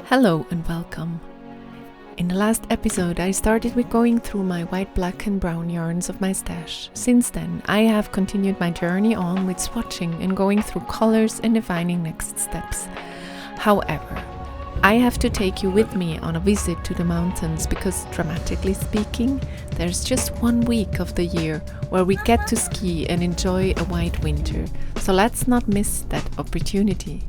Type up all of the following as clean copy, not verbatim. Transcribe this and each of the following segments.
Hello and welcome. In the last episode I started with going through my white, black and brown yarns of my stash. Since then I have continued my journey on with swatching and going through colors and defining next steps. However, I have to take you with me on a visit to the mountains because, dramatically speaking, there's just 1 week of the year where we get to ski and enjoy a white winter. So let's not miss that opportunity.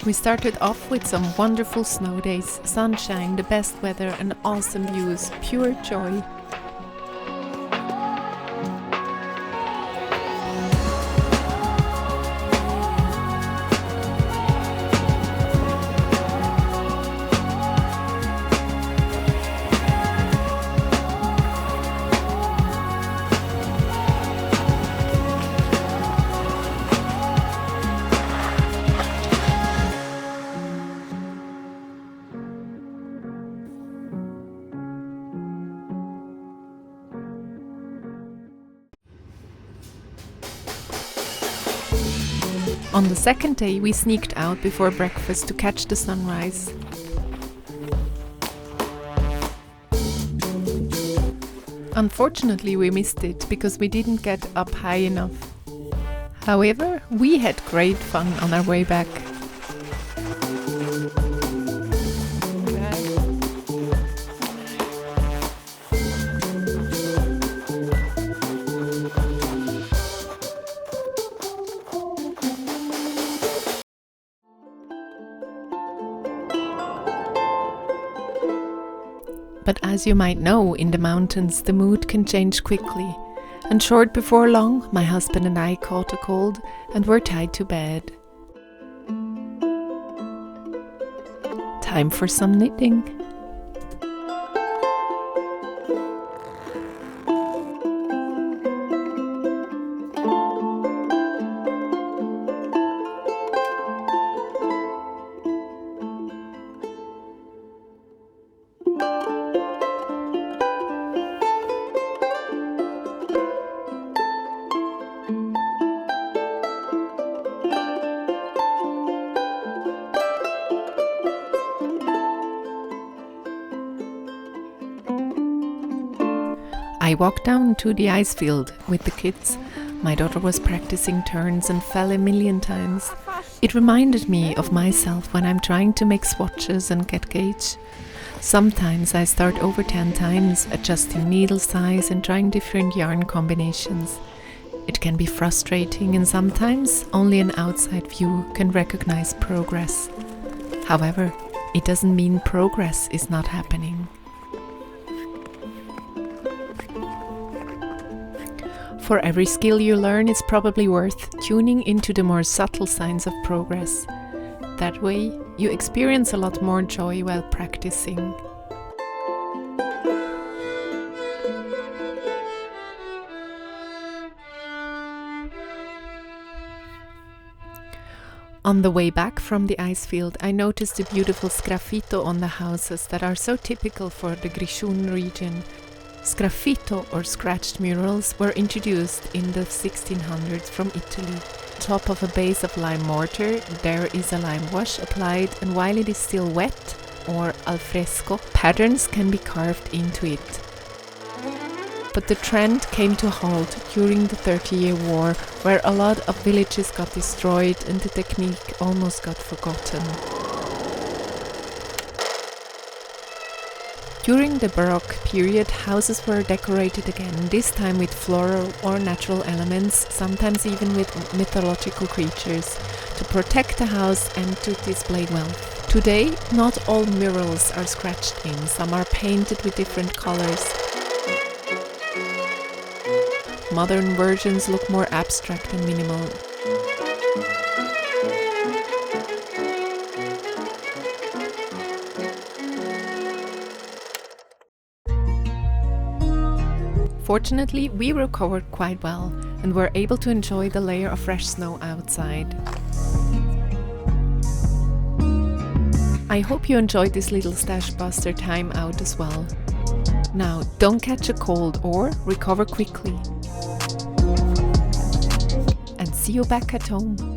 We started off with some wonderful snow days, sunshine, the best weather and awesome views, pure joy. On the second day, we sneaked out before breakfast to catch the sunrise. Unfortunately, we missed it because we didn't get up high enough. However, we had great fun on our way back. But as you might know, in the mountains the mood can change quickly, and short before long my husband and I caught a cold and were tied to bed. Time for some knitting. I walked down to the ice field with the kids. My daughter was practicing turns and fell a million times. It reminded me of myself when I'm trying to make swatches and get gauge. Sometimes I start over 10 times, adjusting needle size and trying different yarn combinations. It can be frustrating and sometimes only an outside view can recognize progress. However, it doesn't mean progress is not happening. For every skill you learn, it's probably worth tuning into the more subtle signs of progress. That way, you experience a lot more joy while practicing. On the way back from the ice field, I noticed the beautiful sgraffito on the houses that are so typical for the Grishun region. Sgraffito or scratched murals were introduced in the 1600s from Italy. Top of a base of lime mortar, there is a lime wash applied, and while it is still wet, or al fresco, patterns can be carved into it. But the trend came to a halt during the 30-Year War, where a lot of villages got destroyed and the technique almost got forgotten. During the Baroque period, houses were decorated again, this time with floral or natural elements, sometimes even with mythological creatures, to protect the house and to display wealth. Today, not all murals are scratched in, some are painted with different colors. modern versions look more abstract and minimal. Fortunately, we recovered quite well and were able to enjoy the layer of fresh snow outside. I hope you enjoyed this little stash buster time out as well. Now, don't catch a cold or recover quickly. And see you back at home.